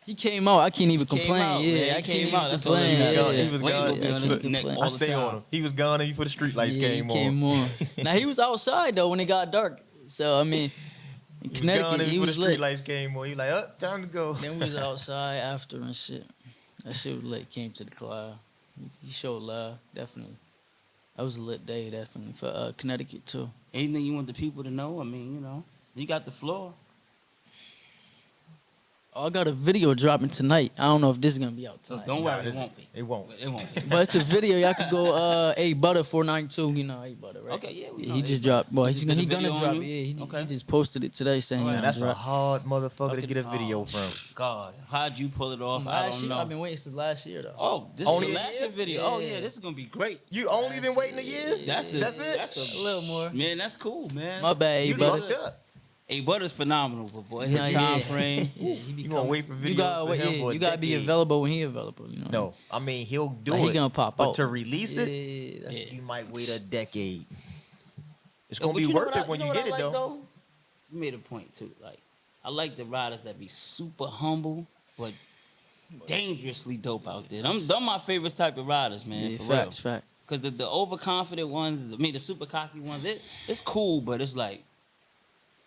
[SPEAKER 5] He came out. I can't even
[SPEAKER 2] Came
[SPEAKER 5] complain.
[SPEAKER 2] out,
[SPEAKER 5] yeah,
[SPEAKER 2] man.
[SPEAKER 5] I
[SPEAKER 2] He
[SPEAKER 5] can't
[SPEAKER 2] came
[SPEAKER 5] even
[SPEAKER 2] out. That's all
[SPEAKER 5] complain.
[SPEAKER 2] he got.
[SPEAKER 5] Yeah,
[SPEAKER 3] He was
[SPEAKER 2] Wayne
[SPEAKER 3] gone.
[SPEAKER 2] gonna be on his
[SPEAKER 5] Couldn't
[SPEAKER 2] neck
[SPEAKER 5] complain.
[SPEAKER 2] all
[SPEAKER 3] I
[SPEAKER 2] the
[SPEAKER 3] stay on
[SPEAKER 2] time.
[SPEAKER 3] him. He was gone before the street lights
[SPEAKER 5] Yeah,
[SPEAKER 3] came
[SPEAKER 5] he came on. Now he was outside though when it got dark. So I mean, in
[SPEAKER 3] He was
[SPEAKER 5] Connecticut,
[SPEAKER 3] gone
[SPEAKER 5] he
[SPEAKER 3] before the
[SPEAKER 5] was
[SPEAKER 3] street
[SPEAKER 5] lit.
[SPEAKER 3] lights came on. He like, time to go.
[SPEAKER 5] Then we was outside after and shit. That shit was lit. Came to the club. He showed love, definitely. That was a lit day, definitely for Connecticut too.
[SPEAKER 2] Anything you want the people to know? I mean, you got the floor.
[SPEAKER 5] Oh, I got a video dropping tonight. I don't know if this is gonna be out
[SPEAKER 2] So
[SPEAKER 5] tonight.
[SPEAKER 2] don't
[SPEAKER 3] Nah,
[SPEAKER 2] worry,
[SPEAKER 3] this-
[SPEAKER 2] it won't be.
[SPEAKER 3] It won't.
[SPEAKER 2] It won't be.
[SPEAKER 5] But it's a video. Y'all could go A Butter 492. You know A Butter, right?
[SPEAKER 2] Okay, yeah. we
[SPEAKER 5] Yeah,
[SPEAKER 2] know
[SPEAKER 5] he
[SPEAKER 2] that.
[SPEAKER 5] just dropped. Boy,
[SPEAKER 2] He
[SPEAKER 5] he's
[SPEAKER 2] just
[SPEAKER 5] gonna,
[SPEAKER 2] did
[SPEAKER 5] he
[SPEAKER 2] a
[SPEAKER 5] gonna
[SPEAKER 2] video
[SPEAKER 5] drop.
[SPEAKER 2] on
[SPEAKER 5] Yeah,
[SPEAKER 2] you? Okay.
[SPEAKER 5] he just posted it today saying
[SPEAKER 2] All
[SPEAKER 5] he
[SPEAKER 2] right,
[SPEAKER 5] gonna
[SPEAKER 3] That's a
[SPEAKER 5] drop.
[SPEAKER 3] hard motherfucker to
[SPEAKER 2] Okay.
[SPEAKER 3] get a video
[SPEAKER 2] Oh,
[SPEAKER 3] from.
[SPEAKER 2] God, how'd you pull it off? I
[SPEAKER 5] Last
[SPEAKER 2] don't
[SPEAKER 5] year,
[SPEAKER 2] know.
[SPEAKER 5] I've been waiting since last year though.
[SPEAKER 2] Oh, this
[SPEAKER 3] Only
[SPEAKER 2] is
[SPEAKER 3] a
[SPEAKER 2] the last
[SPEAKER 3] year?
[SPEAKER 2] year video. Oh
[SPEAKER 5] Yeah.
[SPEAKER 2] yeah, this is gonna be great.
[SPEAKER 3] You only been waiting a year?
[SPEAKER 2] That's it.
[SPEAKER 3] That's it?
[SPEAKER 2] That's
[SPEAKER 5] A little more.
[SPEAKER 2] Man, that's cool, man.
[SPEAKER 5] My bad, A
[SPEAKER 3] You
[SPEAKER 5] Butter.
[SPEAKER 3] lucked up.
[SPEAKER 2] A Butter's phenomenal, but boy, his
[SPEAKER 5] Nah,
[SPEAKER 2] time
[SPEAKER 5] yeah.
[SPEAKER 2] frame.
[SPEAKER 5] Yeah, he be
[SPEAKER 3] You gonna
[SPEAKER 5] coming.
[SPEAKER 3] wait for videos
[SPEAKER 5] You gotta
[SPEAKER 3] for
[SPEAKER 5] wait.
[SPEAKER 3] him
[SPEAKER 5] Yeah,
[SPEAKER 3] for a
[SPEAKER 5] you gotta be
[SPEAKER 3] decade.
[SPEAKER 5] available when he available. You know.
[SPEAKER 3] No, I mean he'll do
[SPEAKER 5] Like,
[SPEAKER 3] it.
[SPEAKER 5] he gonna pop
[SPEAKER 3] but
[SPEAKER 5] out.
[SPEAKER 3] to release it,
[SPEAKER 5] Yeah, that's,
[SPEAKER 2] Yeah.
[SPEAKER 3] you might wait a decade. It's
[SPEAKER 2] Yo,
[SPEAKER 3] gonna
[SPEAKER 2] but
[SPEAKER 3] be
[SPEAKER 2] you know
[SPEAKER 3] worth
[SPEAKER 2] what
[SPEAKER 3] it when you
[SPEAKER 2] know
[SPEAKER 3] get
[SPEAKER 2] what
[SPEAKER 3] it
[SPEAKER 2] I like,
[SPEAKER 3] though.
[SPEAKER 2] You made a point too. Like, I like the riders that be super humble, but dangerously dope out there. Them my favorite type of riders, man.
[SPEAKER 5] yeah,
[SPEAKER 2] for
[SPEAKER 5] facts,
[SPEAKER 2] real.
[SPEAKER 5] facts.
[SPEAKER 2] Because the overconfident ones, the super cocky ones, it's cool, but it's like,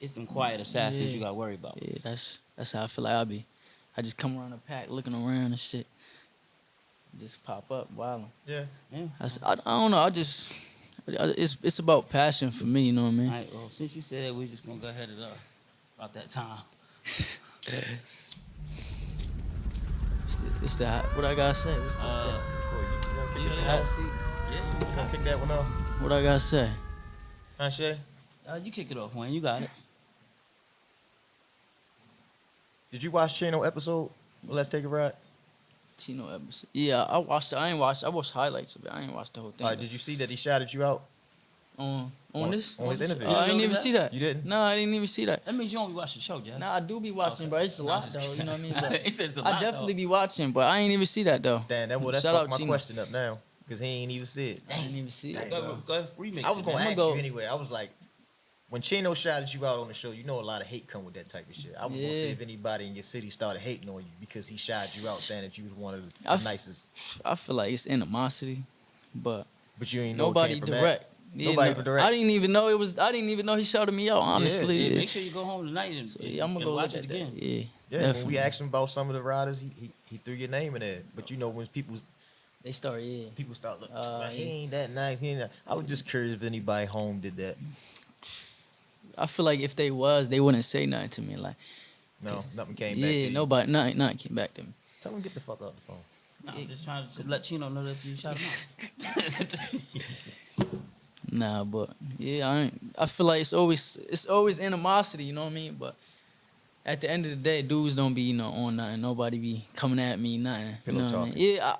[SPEAKER 2] it's them quiet assassins
[SPEAKER 5] Yeah.
[SPEAKER 2] you got to worry about.
[SPEAKER 5] Yeah, that's how I feel like I be. I just come around the pack looking around and shit. Just pop up, wildin'.
[SPEAKER 3] Yeah.
[SPEAKER 2] Yeah.
[SPEAKER 5] I don't know. It's about passion for me. You know what I mean?
[SPEAKER 2] All right, well, since you said that, we're just going to go ahead and about that time.
[SPEAKER 5] It's the what I gotta say. What's the
[SPEAKER 3] You gonna kick this
[SPEAKER 2] Yeah.
[SPEAKER 5] hot
[SPEAKER 3] off?
[SPEAKER 5] seat?
[SPEAKER 2] Yeah,
[SPEAKER 3] You gonna kick that one off?
[SPEAKER 5] What I gotta say?
[SPEAKER 3] Huh, Shay?
[SPEAKER 2] you kick it off, Wayne. You got it.
[SPEAKER 3] Did you watch Chino episode? Well, let's take a ride.
[SPEAKER 5] Chino episode. Yeah, I watched it. I watched highlights of it. I ain't watched the whole thing.
[SPEAKER 3] All right, did you see that he shouted you out?
[SPEAKER 5] on
[SPEAKER 3] on-
[SPEAKER 5] this?
[SPEAKER 3] on his
[SPEAKER 5] this?
[SPEAKER 3] interview?
[SPEAKER 5] Oh,
[SPEAKER 3] You
[SPEAKER 5] I
[SPEAKER 2] didn't
[SPEAKER 5] didn't even
[SPEAKER 2] notice
[SPEAKER 5] see that.
[SPEAKER 3] You didn't?
[SPEAKER 5] No, I didn't even see that.
[SPEAKER 2] That means you don't be watching the show, Jess.
[SPEAKER 5] Nah, I do be watching,
[SPEAKER 2] Okay.
[SPEAKER 5] bro. It's a
[SPEAKER 2] No,
[SPEAKER 5] lot
[SPEAKER 2] just
[SPEAKER 5] though. You know what I mean?
[SPEAKER 2] kidding.
[SPEAKER 5] But
[SPEAKER 2] He said it's a
[SPEAKER 5] I
[SPEAKER 2] lot,
[SPEAKER 5] definitely
[SPEAKER 2] though.
[SPEAKER 5] be watching, but I ain't even see that though.
[SPEAKER 3] Damn, that's
[SPEAKER 5] Shout out
[SPEAKER 3] my
[SPEAKER 5] Chino.
[SPEAKER 3] question up now. Because he ain't even see it.
[SPEAKER 5] I didn't even see that.
[SPEAKER 2] Go ahead, remix
[SPEAKER 3] I was
[SPEAKER 2] it,
[SPEAKER 3] gonna
[SPEAKER 2] man.
[SPEAKER 3] ask
[SPEAKER 5] go-
[SPEAKER 3] you anyway. I was like, when Chino shouted you out on the show, you know a lot of hate come with that type of shit. I was gonna see
[SPEAKER 5] Yeah.
[SPEAKER 3] if anybody in your city started hating on you because he shouted you out saying that you was one of the
[SPEAKER 5] I f-
[SPEAKER 3] nicest.
[SPEAKER 5] I feel like it's animosity, but
[SPEAKER 3] But you ain't know it
[SPEAKER 5] nobody
[SPEAKER 3] came from that.
[SPEAKER 5] direct. Yeah,
[SPEAKER 3] Nobody
[SPEAKER 5] no,
[SPEAKER 3] direct.
[SPEAKER 5] I didn't even know it was. I didn't even know he shouted me out. Honestly,
[SPEAKER 2] Yeah,
[SPEAKER 5] yeah.
[SPEAKER 2] make sure you go home tonight and,
[SPEAKER 5] Yeah, I'm
[SPEAKER 2] and
[SPEAKER 5] gonna go
[SPEAKER 2] watch
[SPEAKER 5] look
[SPEAKER 2] it
[SPEAKER 5] at that.
[SPEAKER 2] again.
[SPEAKER 5] Yeah,
[SPEAKER 3] Yeah, when
[SPEAKER 5] definitely.
[SPEAKER 3] we asked him about some of the riders, he threw your name in there. But you know when people
[SPEAKER 5] They start. Yeah,
[SPEAKER 3] start looking,
[SPEAKER 5] Yeah.
[SPEAKER 3] he ain't that nice. He ain't that. I was just curious if anybody home did that.
[SPEAKER 5] I feel like if they was, they wouldn't say nothing to me. Like,
[SPEAKER 3] No, nothing came back to
[SPEAKER 5] yeah,
[SPEAKER 3] you.
[SPEAKER 5] nobody, nothing came back to me.
[SPEAKER 3] Tell him get the fuck out the phone.
[SPEAKER 2] No, I'm just trying to let Chino know that you shot him out.
[SPEAKER 5] Nah, but yeah, I feel like it's always animosity. You know what I mean? But at the end of the day, dudes don't be on nothing. Nobody be coming at me, nothing.
[SPEAKER 3] Pillow
[SPEAKER 5] you know what I
[SPEAKER 3] talking.
[SPEAKER 5] mean? Yeah,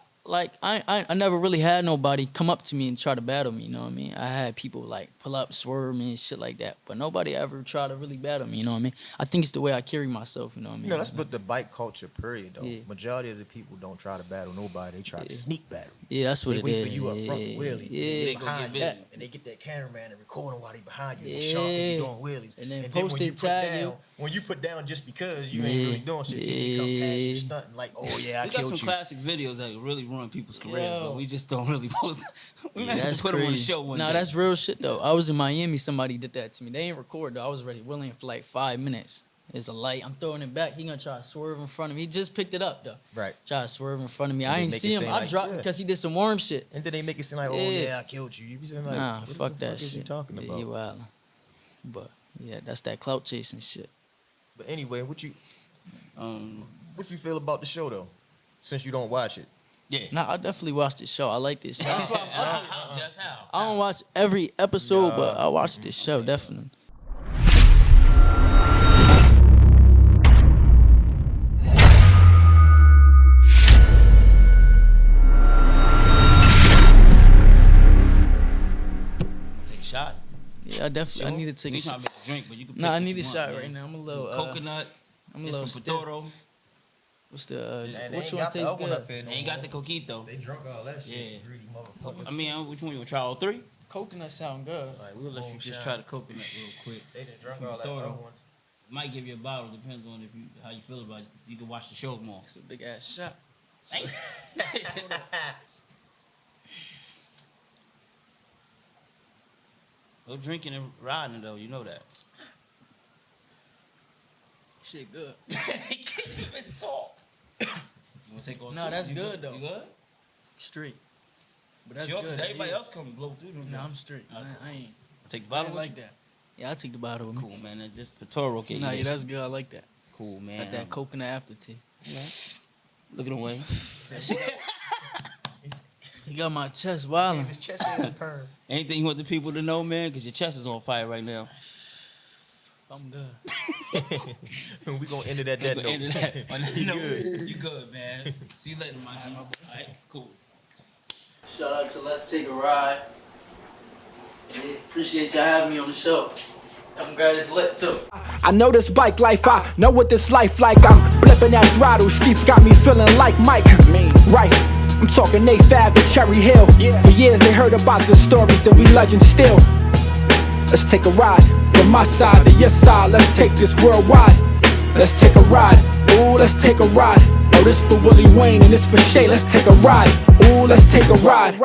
[SPEAKER 5] I never really had nobody come up to me and try to battle me. You know what I mean? I had people like pull up, swerve me and shit like that, but nobody ever tried to really battle me. You know what I mean? I think it's the way I carry myself. You know what I mean?
[SPEAKER 3] You know, that's what the bike culture, period, though.
[SPEAKER 5] Yeah.
[SPEAKER 3] Majority of the people don't try to battle nobody. They try to
[SPEAKER 5] Yeah.
[SPEAKER 3] sneak battle.
[SPEAKER 5] Yeah, that's what
[SPEAKER 3] They
[SPEAKER 5] it
[SPEAKER 3] wait
[SPEAKER 5] is.
[SPEAKER 3] for you up front
[SPEAKER 5] Yeah,
[SPEAKER 3] with wheelie.
[SPEAKER 5] yeah.
[SPEAKER 3] They
[SPEAKER 2] They
[SPEAKER 3] get
[SPEAKER 2] go
[SPEAKER 3] behind
[SPEAKER 2] get
[SPEAKER 3] you,
[SPEAKER 2] busy.
[SPEAKER 3] and they get that cameraman and recording while they behind you. And
[SPEAKER 5] Yeah.
[SPEAKER 3] they sharp and you doing wheelies.
[SPEAKER 5] And then
[SPEAKER 3] when
[SPEAKER 5] post
[SPEAKER 3] you
[SPEAKER 5] it,
[SPEAKER 3] put
[SPEAKER 5] tag
[SPEAKER 3] down,
[SPEAKER 5] you.
[SPEAKER 3] when you put down just because you
[SPEAKER 5] Yeah.
[SPEAKER 3] ain't really doing shit, people come past you
[SPEAKER 5] Yeah.
[SPEAKER 3] stunting like, oh yeah, I
[SPEAKER 2] We got
[SPEAKER 3] killed
[SPEAKER 2] some
[SPEAKER 3] you.
[SPEAKER 2] classic videos that really ruin people's careers,
[SPEAKER 5] Yo.
[SPEAKER 2] but we just don't really post. We might have
[SPEAKER 5] That's
[SPEAKER 2] to put them on the
[SPEAKER 5] crazy.
[SPEAKER 2] show one
[SPEAKER 5] Nah,
[SPEAKER 2] day.
[SPEAKER 5] that's real shit though. I was in Miami. Somebody did that to me. They ain't record though. I was already willing for like 5 minutes. There's a light. I'm throwing it back. He gonna try to swerve in front of me. He just picked it up though.
[SPEAKER 3] Right.
[SPEAKER 5] Try to swerve in front of me.
[SPEAKER 3] And
[SPEAKER 5] I
[SPEAKER 3] they
[SPEAKER 5] ain't
[SPEAKER 3] make
[SPEAKER 5] see
[SPEAKER 3] it
[SPEAKER 5] him.
[SPEAKER 3] seem
[SPEAKER 5] I
[SPEAKER 3] like,
[SPEAKER 5] dropped
[SPEAKER 3] yeah.
[SPEAKER 5] because he did some worm shit.
[SPEAKER 3] And then they make it seem like, oh
[SPEAKER 5] Yeah.
[SPEAKER 3] yeah, I killed you. You be saying like,
[SPEAKER 5] Nah,
[SPEAKER 3] what
[SPEAKER 5] fuck
[SPEAKER 3] the fuck
[SPEAKER 5] that
[SPEAKER 3] is
[SPEAKER 5] shit.
[SPEAKER 3] you talking
[SPEAKER 5] Yeah,
[SPEAKER 3] about?
[SPEAKER 5] he wildin'. But yeah, that's that clout chasing shit.
[SPEAKER 3] But anyway, what you
[SPEAKER 2] Um,
[SPEAKER 3] feel about the show though? Since you don't watch it.
[SPEAKER 2] yeah.
[SPEAKER 5] Nah, I definitely watched this show. I like this show.
[SPEAKER 2] How? Just how?
[SPEAKER 5] I don't watch every episode,
[SPEAKER 3] Nah.
[SPEAKER 5] but I watched this show definitely.
[SPEAKER 2] Take a shot.
[SPEAKER 5] Yeah, I definitely I need to take a
[SPEAKER 2] You trying
[SPEAKER 5] shot.
[SPEAKER 2] to make a drink, but you can.
[SPEAKER 5] Nah,
[SPEAKER 2] pick
[SPEAKER 5] I
[SPEAKER 2] what
[SPEAKER 5] need
[SPEAKER 2] you
[SPEAKER 5] a
[SPEAKER 2] want,
[SPEAKER 5] shot
[SPEAKER 2] man.
[SPEAKER 5] right now. I'm a little
[SPEAKER 2] Coconut.
[SPEAKER 5] I'm a
[SPEAKER 2] It's
[SPEAKER 5] little
[SPEAKER 2] from
[SPEAKER 5] stiff.
[SPEAKER 2] Potoro.
[SPEAKER 5] What's the
[SPEAKER 3] And they
[SPEAKER 5] which
[SPEAKER 3] ain't
[SPEAKER 5] one
[SPEAKER 3] got the
[SPEAKER 5] tastes
[SPEAKER 3] other one
[SPEAKER 5] good?
[SPEAKER 3] up here no
[SPEAKER 2] They ain't got the
[SPEAKER 3] more.
[SPEAKER 2] coquito.
[SPEAKER 3] They drunk all that shit.
[SPEAKER 2] Yeah.
[SPEAKER 3] Greedy motherfuckers.
[SPEAKER 2] I mean, which one you want to try? All three?
[SPEAKER 5] Coconut sound good.
[SPEAKER 2] All right, we'll let you just try the coconut real quick.
[SPEAKER 3] They done drunk
[SPEAKER 2] From
[SPEAKER 3] all that
[SPEAKER 2] Potoro.
[SPEAKER 3] other ones.
[SPEAKER 2] Might give you a bottle. Depends on if you how you feel about it. You can watch the show more.
[SPEAKER 5] It's a big ass shot.
[SPEAKER 2] No drinking and riding though. You know that.
[SPEAKER 5] Shit good.
[SPEAKER 2] He can't even talk. You want to take on?
[SPEAKER 5] No,
[SPEAKER 2] two?
[SPEAKER 5] that's
[SPEAKER 2] You
[SPEAKER 5] good, though.
[SPEAKER 2] You good?
[SPEAKER 5] Straight. But that's
[SPEAKER 2] Sure,
[SPEAKER 5] good.
[SPEAKER 2] 'cause everybody
[SPEAKER 5] yeah.
[SPEAKER 2] else come blow through them.
[SPEAKER 5] No, I'm
[SPEAKER 2] joints.
[SPEAKER 5] straight.
[SPEAKER 2] Okay.
[SPEAKER 5] I ain't.
[SPEAKER 2] Take the
[SPEAKER 5] I
[SPEAKER 2] bottle
[SPEAKER 5] ain't
[SPEAKER 2] with
[SPEAKER 5] like
[SPEAKER 2] you?
[SPEAKER 5] that. Yeah, I'll take the bottle with me.
[SPEAKER 2] Cool, man. That just Potoro can
[SPEAKER 5] Nah,
[SPEAKER 2] eat
[SPEAKER 5] yeah,
[SPEAKER 2] this.
[SPEAKER 5] that's good. I like that.
[SPEAKER 2] Cool, man.
[SPEAKER 5] Got that coconut aftertaste.
[SPEAKER 2] Looking away.
[SPEAKER 5] He got my chest wilding.
[SPEAKER 3] His chest is a perm.
[SPEAKER 2] Anything you want the people to know, man? Because your chest is on fire right now.
[SPEAKER 5] I'm good.
[SPEAKER 3] We gonna end it at that
[SPEAKER 2] We're
[SPEAKER 3] note.
[SPEAKER 2] gonna end it on that
[SPEAKER 3] You
[SPEAKER 2] note.
[SPEAKER 3] good.
[SPEAKER 2] You good, man. See you later, my G. All right, cool.
[SPEAKER 5] Shout out to Let's Take a Ride. Yeah, appreciate y'all having me on the show. I'm glad it's lit too.
[SPEAKER 1] I know this bike life, I know what this life like. I'm flipping that throttle, streets got me feeling like Mike. Right, I'm talking 8th Ave and Cherry Hill. For years they heard about the stories and we legends still. Let's take a ride, from my side to your side. Let's take this worldwide. Let's take a ride, ooh, let's take a ride. Oh, this for Willie Wayne and this for Shay. Let's take a ride, ooh, let's take a ride.